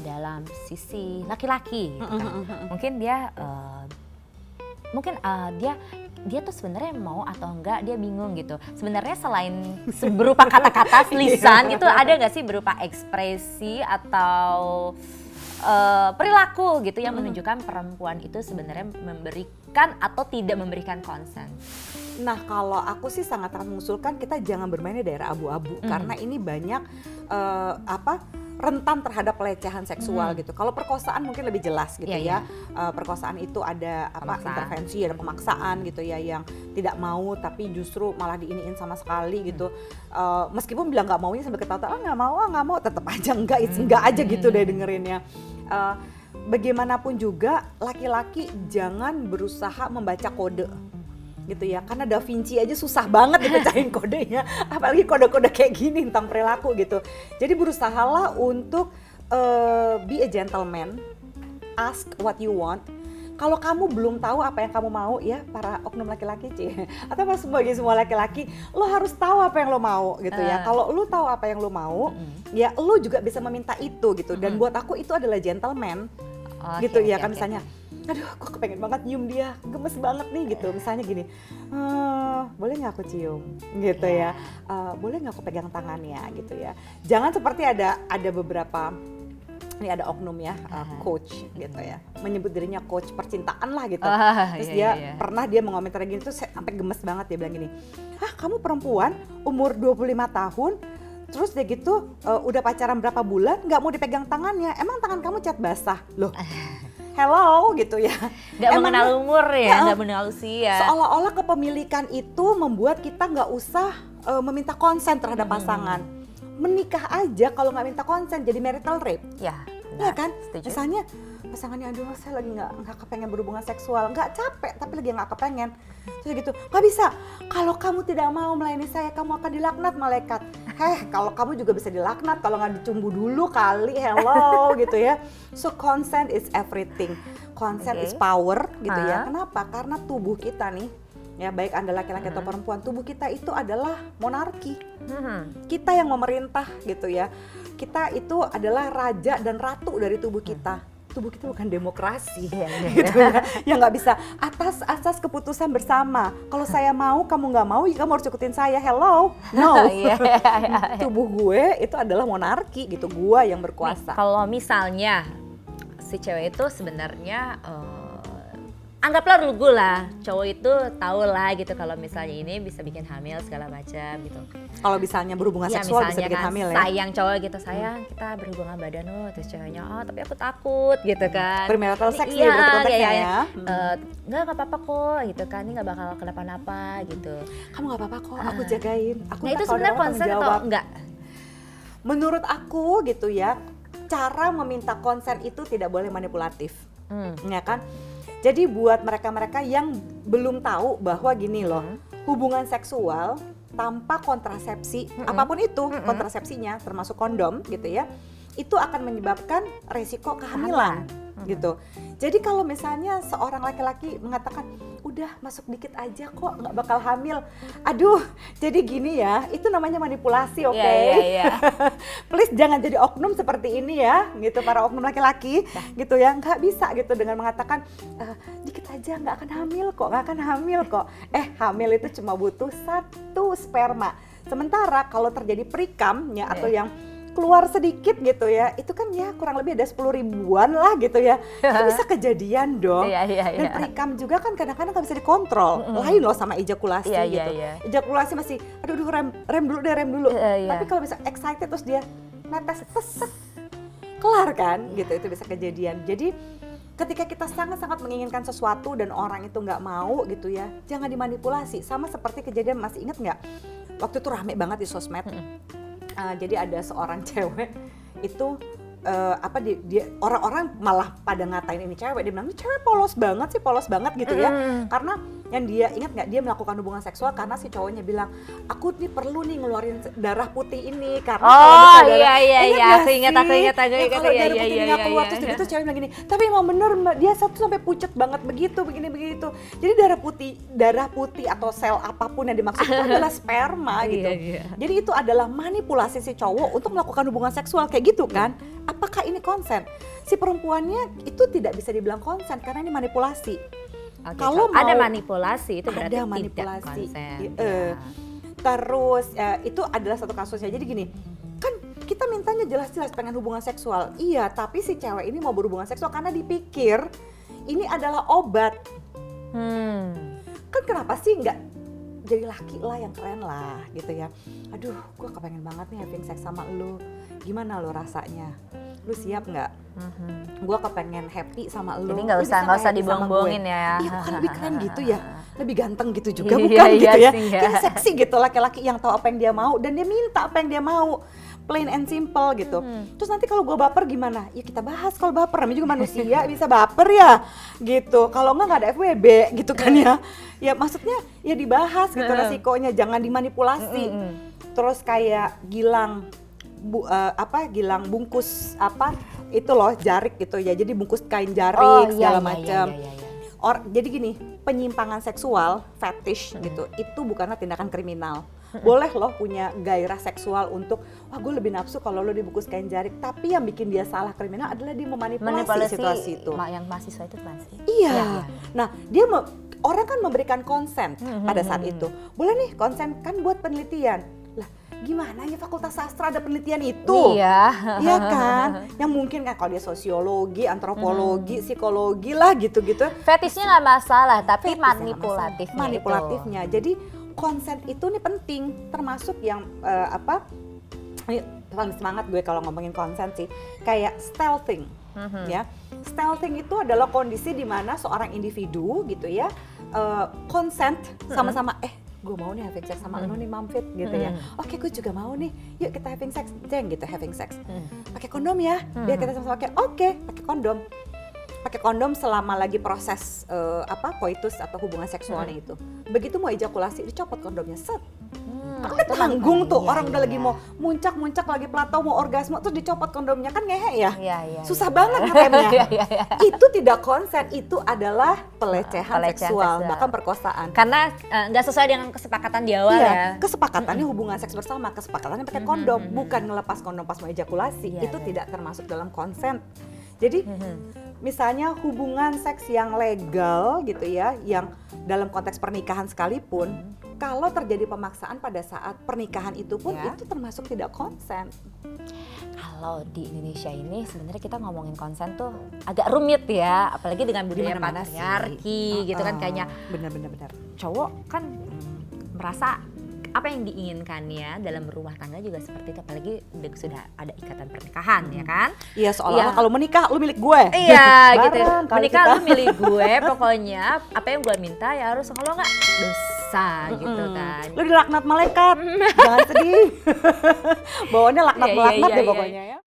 dalam sisi laki-laki gitu kan. Mungkin dia dia tuh sebenarnya mau atau enggak, dia bingung gitu. Sebenarnya selain berupa kata-kata lisan gitu, ada nggak sih berupa ekspresi atau perilaku gitu yang menunjukkan perempuan itu sebenarnya memberikan atau tidak memberikan konsen? Nah, kalau aku sih sangat mengusulkan kita jangan bermain di daerah abu-abu karena ini banyak rentan terhadap pelecehan seksual gitu. Kalau perkosaan mungkin lebih jelas gitu ya. Perkosaan itu ada intervensi, ada pemaksaan gitu ya, yang tidak mau tapi justru malah diiniin sama sekali gitu. Meskipun bilang nggak maunya sampai ketawa, nggak mau, tetap aja enggak aja gitu deh dengerinnya. Bagaimanapun juga laki-laki jangan berusaha membaca kode gitu ya, karena Da Vinci aja susah banget dipecahin kodenya, apalagi kode-kode kayak gini tentang perilaku gitu. Jadi berusahalah untuk be a gentleman, ask what you want. Kalau kamu belum tahu apa yang kamu mau ya, para oknum laki-laki atau bagi semua laki-laki, lo harus tahu apa yang lo mau gitu ya. Kalau lo tahu apa yang lo mau, ya lo juga bisa meminta itu gitu. Dan buat aku itu adalah gentleman gitu ya kan, misalnya. Aduh, aku kepengen banget nyium dia, gemes banget nih gitu. Misalnya gini, boleh nggak aku cium gitu ya, boleh nggak aku pegang tangannya gitu ya. Jangan seperti ada beberapa, ini ada oknum ya, coach gitu ya, menyebut dirinya coach percintaan lah gitu. Terus pernah dia mengomentari gini tuh sampai gemes banget, dia bilang gini, kamu perempuan umur 25 tahun, terus dia gitu udah pacaran berapa bulan nggak mau dipegang tangannya, emang tangan kamu cat basah loh? Hello gitu ya. Gak mengenal umur ya, gak mengenal usia. Seolah-olah kepemilikan itu membuat kita gak usah meminta konsen terhadap pasangan. Menikah aja kalau gak minta konsen jadi marital rape. Ya, benar, ya kan? Setuju. Misalnya pasangannya, aduh saya lagi gak kepengen berhubungan seksual, gak capek tapi lagi gak kepengen. Terus gitu, gak bisa, kalau kamu tidak mau melayani saya kamu akan dilaknat malaikat. Kalau kamu juga bisa dilaknat kalau gak dicumbu dulu kali, hello gitu ya. So consent is everything, consent is power gitu ya. Kenapa? Karena tubuh kita nih, ya baik Anda laki-laki atau perempuan, tubuh kita itu adalah monarki. Kita yang memerintah gitu ya. Kita itu adalah raja dan ratu dari tubuh kita. Tubuh kita bukan demokrasi gitu ya. Ya nggak bisa atas asas keputusan bersama. Kalau saya mau, kamu nggak mau, ya kamu harus ikutin saya. Hello, no. Tubuh gue itu adalah monarki gitu, gue yang berkuasa. Kalau misalnya si cewek itu sebenarnya anggaplah rugu lah, cowok itu tahu lah gitu kalau misalnya ini bisa bikin hamil segala macam gitu. Kalau misalnya berhubungan seksual bisa bikin hamil ya. Sayang cowok gitu, sayang kita berhubungan badan terus ceweknya tapi aku takut gitu kan. Premarital sex ya berarti konteksnya ya. Nggak apa-apa kok gitu kan, ini nggak bakal kenapa-napa gitu. Kamu nggak apa-apa kok, aku jagain. Nah itu sebenarnya konsen atau enggak? Menurut aku gitu ya, cara meminta konsen itu tidak boleh manipulatif, ya kan? Jadi buat mereka-mereka yang belum tahu bahwa gini loh, hubungan seksual tanpa kontrasepsi, apapun itu kontrasepsinya termasuk kondom gitu ya, itu akan menyebabkan resiko kehamilan gitu. Jadi kalau misalnya seorang laki-laki mengatakan, udah masuk dikit aja kok nggak bakal hamil, aduh jadi gini ya, itu namanya manipulasi, oke? Please jangan jadi oknum seperti ini ya, gitu para oknum laki-laki gitu ya, nggak bisa gitu dengan mengatakan dikit aja nggak akan hamil kok, hamil itu cuma butuh 1 sperma. Sementara kalau terjadi perikam ya atau yang keluar sedikit gitu ya, itu kan ya kurang lebih ada 10 ribuan lah gitu ya, itu bisa kejadian dong. Dan perikam juga kan kadang-kadang nggak bisa dikontrol, lain loh sama ejakulasi gitu. Ejakulasi masih, aduh rem dulu. Tapi kalau bisa excited terus dia netes, kelar kan gitu, itu bisa kejadian. Jadi ketika kita sangat-sangat menginginkan sesuatu dan orang itu nggak mau gitu ya, jangan dimanipulasi. Sama seperti kejadian, masih inget nggak? Waktu itu rame banget di sosmed. Jadi ada seorang cewek itu dia orang-orang malah pada ngatain ini cewek, dia bilang ini cewek polos banget gitu ya, karena yang dia ingat nggak, dia melakukan hubungan seksual karena si cowoknya bilang, aku nih perlu nih ngeluarin darah putih ini karena kalau misalnya darah, aku ingat kalau ya, darah putih ini nggak keluar, iya. terus cewek bilang gini, tapi emang bener Mbak, dia satu sampai pucet banget begitu, begini. Jadi darah putih atau sel apapun yang dimaksud itu adalah sperma gitu. Jadi itu adalah manipulasi si cowok untuk melakukan hubungan seksual kayak gitu kan. Apakah ini konsen? Si perempuannya itu tidak bisa dibilang konsen karena ini manipulasi. Kalau ada manipulasi itu berarti ada manipulasi. tidak konsen. Terus itu adalah satu kasusnya. Jadi gini, kan kita mintanya jelas-jelas pengen hubungan seksual. Iya, tapi si cewek ini mau berhubungan seksual karena dipikir ini adalah obat. Kan kenapa sih nggak jadi laki lah yang keren lah gitu ya. Aduh, gue kepengen banget nih having sex sama lu. Gimana lu rasanya? Lu siap nggak? Gue kepengen happy sama lu. Jadi nggak usah dibuang-buangin ya. Iya, bukan lebih keren gitu ya, lebih ganteng gitu juga bukan gitu ya. Kayak seksi gitu laki-laki yang tahu apa yang dia mau dan dia minta apa yang dia mau. Plain and simple gitu. Terus nanti kalau gue baper gimana? Ya kita bahas kalau baper, namanya juga manusia bisa baper ya gitu. Kalau nggak ada FWB gitu kan ya. Ya maksudnya ya dibahas gitu resikonya, jangan dimanipulasi. Terus kayak Gilang Gilang bungkus itu loh jarik gitu ya. Jadi bungkus kain jarik segala macam. Jadi gini, penyimpangan seksual, fetish gitu, itu bukanlah tindakan kriminal. Boleh loh punya gairah seksual untuk, wah gue lebih nafsu kalau lo dibungkus kain jarik. Tapi yang bikin dia salah kriminal adalah dia memanipulasi situasi itu. Yang mahasiswa itu kan sih. Iya. Nah orang kan memberikan konsen pada saat itu. Boleh nih konsen kan buat penelitian. Lah gimana ya fakultas sastra ada penelitian itu? Iya. Iya kan? Yang mungkin kan kalau dia sosiologi, antropologi, psikologi lah gitu-gitu. Fetishnya nggak masalah, tapi manipulatifnya. Jadi konsen itu nih penting, termasuk yang ini paling semangat gue kalau ngomongin konsen sih, kayak stealthing. Ya, stealthing itu adalah kondisi di mana seorang individu gitu ya konsen sama-sama gue mau nih having sex sama lo nih Mamfit gitu ya. Oke, gue juga mau nih. Yuk kita having sex, gitu having sex. Pakai kondom ya. Biar kita sama-sama pakai kondom. Pakai kondom selama lagi proses koitus atau hubungan seksualnya itu. Begitu mau ejakulasi dicopot kondomnya, set. Kan tanggung tuh orang udah lagi mau muncak lagi plato mau orgasme terus dicopot kondomnya, kan ngehe ya. Susah banget ngeremnya. Itu tidak konsen, itu adalah pelecehan seksual, bahkan perkosaan. Karena nggak sesuai dengan kesepakatan di awal ya. Kesepakatannya hubungan seks bersama, kesepakatannya pakai kondom, bukan ngelepas kondom pas mau ejakulasi. Itu tidak termasuk dalam konsen. Jadi misalnya hubungan seks yang legal gitu ya, yang dalam konteks pernikahan sekalipun, kalau terjadi pemaksaan pada saat pernikahan itu pun itu termasuk tidak konsen. Kalau di Indonesia ini sebenarnya kita ngomongin konsen tuh agak rumit ya, apalagi dengan budaya patriarki gitu kan, kayaknya benar. Cowok kan merasa apa yang diinginkannya dalam berumah tangga juga seperti itu, apalagi sudah ada ikatan pernikahan ya kan. Iya, seolah-olah kalau menikah lu milik gue. Iya gitu, menikah lu milik gue, pokoknya apa yang gue minta ya harus, kalau nggak dosa gitu kan. Lu dilaknat malaikat, jangan sedih. Bawaannya laknat-laknat deh pokoknya ya.